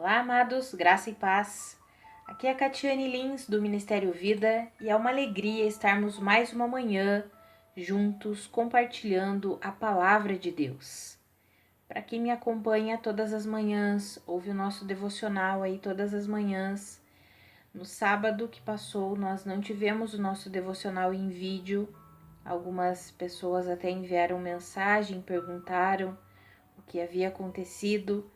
Olá, amados, graça e paz. Aqui é a Catiane Lins, do Ministério Vida, e é uma alegria estarmos mais uma manhã juntos compartilhando a palavra de Deus. Para quem me acompanha todas as manhãs, ouve o nosso devocional aí todas as manhãs. No sábado que passou, nós não tivemos o nosso devocional em vídeo. Algumas pessoas até enviaram mensagem, perguntaram o que havia acontecido.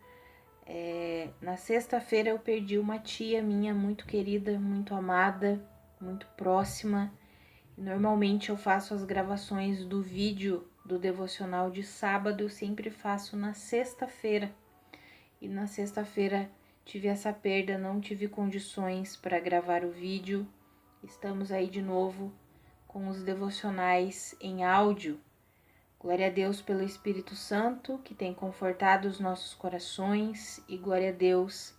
Na sexta-feira eu perdi uma tia minha muito querida, muito amada, muito próxima. Normalmente eu faço as gravações do vídeo do devocional de sábado, eu sempre faço na sexta-feira. E na sexta-feira tive essa perda, não tive condições para gravar o vídeo. Estamos aí de novo com os devocionais em áudio. Glória a Deus pelo Espírito Santo, que tem confortado os nossos corações, e glória a Deus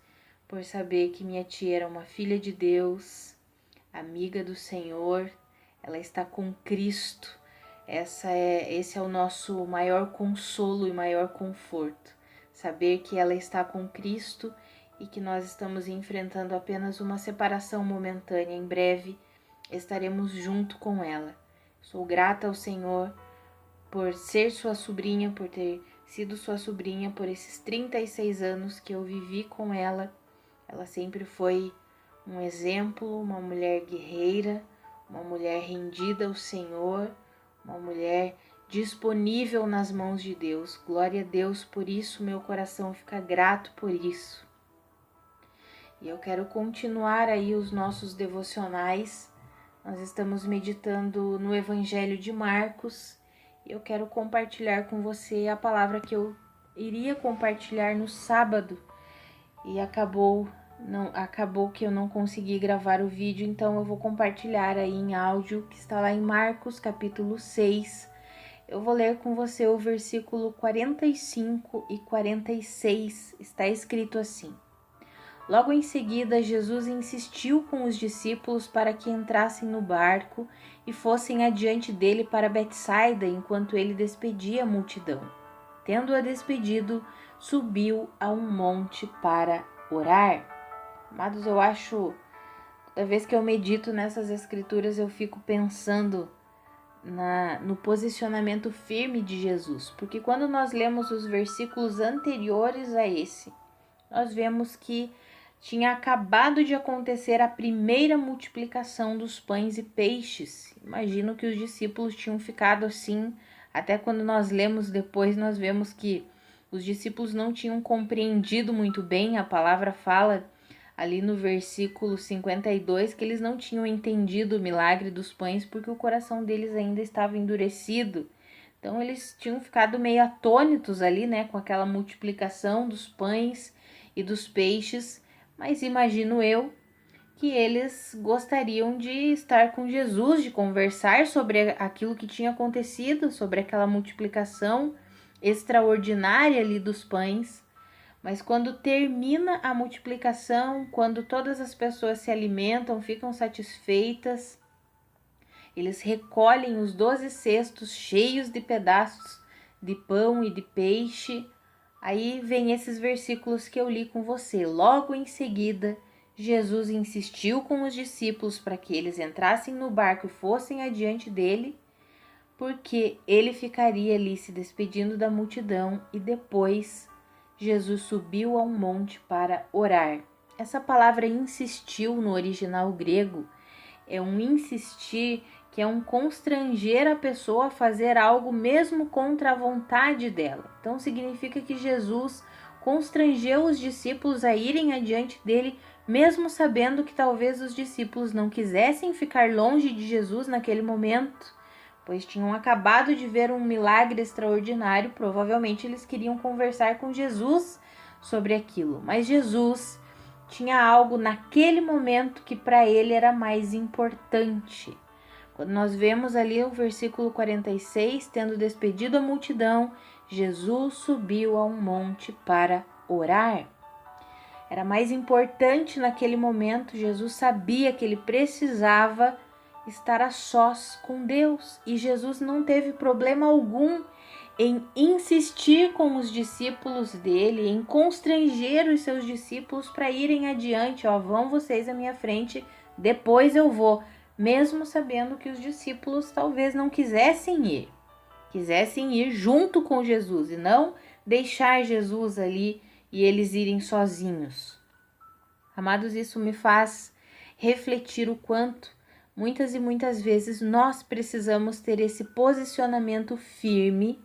por saber que minha tia era uma filha de Deus, amiga do Senhor, ela está com Cristo. Esse é o nosso maior consolo e maior conforto, saber que ela está com Cristo e que nós estamos enfrentando apenas uma separação momentânea. Em breve estaremos junto com ela. Sou grata ao Senhor por ser sua sobrinha, por ter sido sua sobrinha por esses 36 anos que eu vivi com ela. Ela sempre foi um exemplo, uma mulher guerreira, uma mulher rendida ao Senhor, uma mulher disponível nas mãos de Deus. Glória a Deus por isso, meu coração fica grato por isso. E eu quero continuar aí os nossos devocionais. Nós estamos meditando no Evangelho de Marcos. Eu quero compartilhar com você a palavra que eu iria compartilhar no sábado e acabou que eu não consegui gravar o vídeo, então eu vou compartilhar aí em áudio, que está lá em Marcos capítulo 6. Eu vou ler com você o versículo 45 e 46, está escrito assim: Logo em seguida, Jesus insistiu com os discípulos para que entrassem no barco e fossem adiante dele para Betsaida, enquanto ele despedia a multidão. Tendo-a despedido, subiu a um monte para orar. Amados, toda vez que eu medito nessas escrituras, eu fico pensando no posicionamento firme de Jesus, porque quando nós lemos os versículos anteriores a esse, nós vemos que tinha acabado de acontecer a primeira multiplicação dos pães e peixes. Imagino que os discípulos tinham ficado assim, até quando nós lemos depois, nós vemos que os discípulos não tinham compreendido muito bem. A palavra fala ali no versículo 52 que eles não tinham entendido o milagre dos pães porque o coração deles ainda estava endurecido. Então eles tinham ficado meio atônitos ali, né, com aquela multiplicação dos pães e dos peixes. Mas imagino eu que eles gostariam de estar com Jesus, de conversar sobre aquilo que tinha acontecido, sobre aquela multiplicação extraordinária ali dos pães. Mas quando termina a multiplicação, quando todas as pessoas se alimentam, ficam satisfeitas, eles recolhem os 12 cestos cheios de pedaços de pão e de peixe. Aí vem esses versículos que eu li com você. Logo em seguida, Jesus insistiu com os discípulos para que eles entrassem no barco e fossem adiante dele, porque ele ficaria ali se despedindo da multidão, e depois Jesus subiu a um monte para orar. Essa palavra insistiu no original grego é um insistir, que é um constranger a pessoa a fazer algo mesmo contra a vontade dela. Então significa que Jesus constrangeu os discípulos a irem adiante dele, mesmo sabendo que talvez os discípulos não quisessem ficar longe de Jesus naquele momento, pois tinham acabado de ver um milagre extraordinário. Provavelmente eles queriam conversar com Jesus sobre aquilo, mas Jesus tinha algo naquele momento que para ele era mais importante. Quando nós vemos ali o versículo 46, tendo despedido a multidão, Jesus subiu a um monte para orar. Era mais importante naquele momento. Jesus sabia que ele precisava estar a sós com Deus, e Jesus não teve problema algum em insistir com os discípulos dele, em constranger os seus discípulos para irem adiante. Vão vocês à minha frente, depois eu vou. Mesmo sabendo que os discípulos talvez não quisessem ir junto com Jesus e não deixar Jesus ali e eles irem sozinhos. Amados, isso me faz refletir o quanto muitas e muitas vezes nós precisamos ter esse posicionamento firme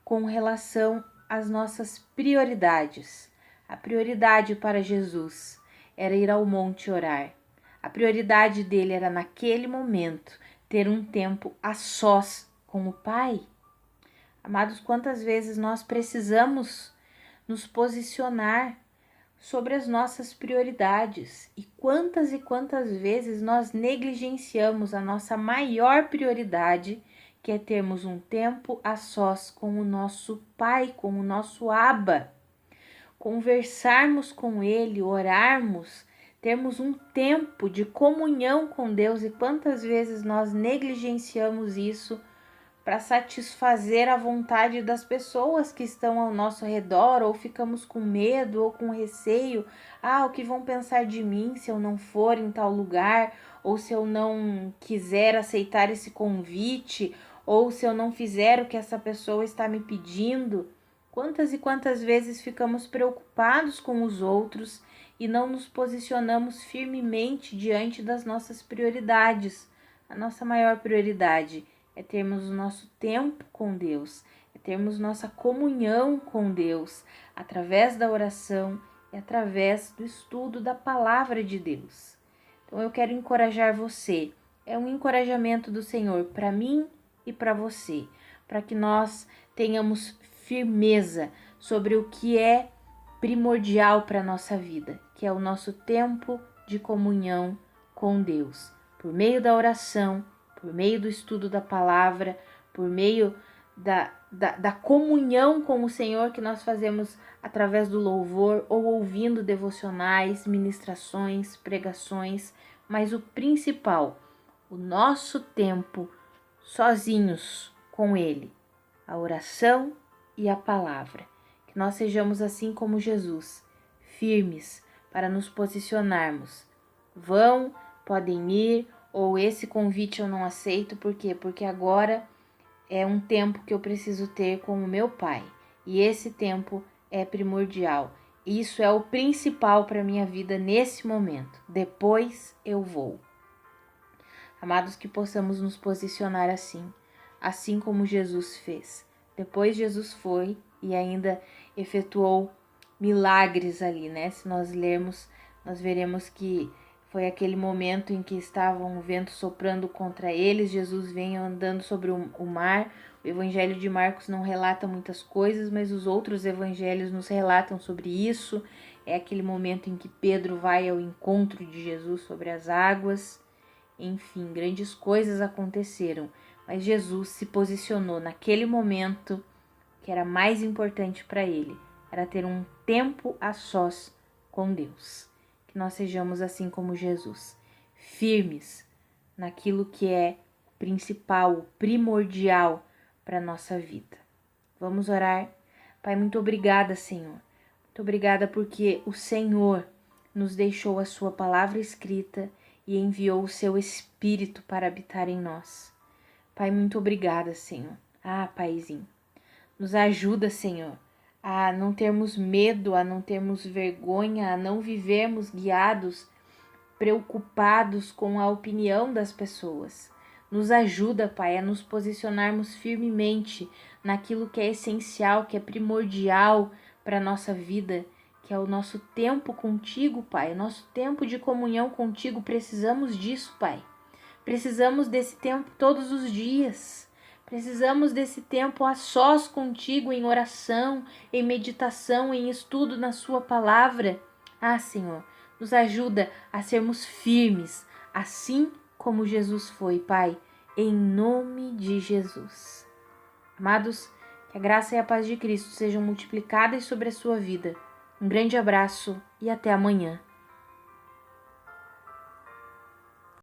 com relação às nossas prioridades. A prioridade para Jesus era ir ao monte orar. A prioridade dele era, naquele momento, ter um tempo a sós com o Pai. Amados, quantas vezes nós precisamos nos posicionar sobre as nossas prioridades e quantas vezes nós negligenciamos a nossa maior prioridade, que é termos um tempo a sós com o nosso Pai, com o nosso Abba, conversarmos com Ele, orarmos, termos um tempo de comunhão com Deus. E quantas vezes nós negligenciamos isso para satisfazer a vontade das pessoas que estão ao nosso redor, ou ficamos com medo ou com receio. O que vão pensar de mim se eu não for em tal lugar, ou se eu não quiser aceitar esse convite, ou se eu não fizer o que essa pessoa está me pedindo. Quantas e quantas vezes ficamos preocupados com os outros e não nos posicionamos firmemente diante das nossas prioridades. A nossa maior prioridade é termos o nosso tempo com Deus, é termos nossa comunhão com Deus, através da oração e através do estudo da palavra de Deus. Então eu quero encorajar você, é um encorajamento do Senhor para mim e para você, para que nós tenhamos firmeza sobre o que é primordial para a nossa vida, que é o nosso tempo de comunhão com Deus, por meio da oração, por meio do estudo da palavra, por meio da comunhão com o Senhor que nós fazemos através do louvor ou ouvindo devocionais, ministrações, pregações, mas o principal, o nosso tempo sozinhos com Ele, a oração e a palavra. Que nós sejamos assim como Jesus, firmes para nos posicionarmos. Podem ir, ou esse convite eu não aceito, por quê? Porque agora é um tempo que eu preciso ter com o meu Pai, e esse tempo é primordial. Isso é o principal para a minha vida nesse momento. Depois eu vou. Amados, que possamos nos posicionar assim como Jesus fez. Depois Jesus foi e ainda efetuou milagres ali, né? Se nós lermos, nós veremos que foi aquele momento em que estava um vento soprando contra eles, Jesus vem andando sobre o mar. O Evangelho de Marcos não relata muitas coisas, mas os outros evangelhos nos relatam sobre isso. É aquele momento em que Pedro vai ao encontro de Jesus sobre as águas. Enfim, grandes coisas aconteceram, mas Jesus se posicionou naquele momento que era mais importante para ele, era ter um tempo a sós com Deus. Que nós sejamos assim como Jesus, firmes naquilo que é principal, o primordial para a nossa vida. Vamos orar. Pai, muito obrigada, Senhor. Muito obrigada porque o Senhor nos deixou a sua palavra escrita e enviou o seu Espírito para habitar em nós. Pai, muito obrigada, Senhor. Paizinho, nos ajuda, Senhor, a não termos medo, a não termos vergonha, a não vivermos guiados, preocupados com a opinião das pessoas. Nos ajuda, Pai, a nos posicionarmos firmemente naquilo que é essencial, que é primordial para a nossa vida, que é o nosso tempo contigo, Pai, o nosso tempo de comunhão contigo. Precisamos disso, Pai. Precisamos desse tempo todos os dias. Precisamos desse tempo a sós contigo, em oração, em meditação, em estudo na sua palavra. Senhor, nos ajuda a sermos firmes, assim como Jesus foi, Pai, em nome de Jesus. Amados, que a graça e a paz de Cristo sejam multiplicadas sobre a sua vida. Um grande abraço e até amanhã.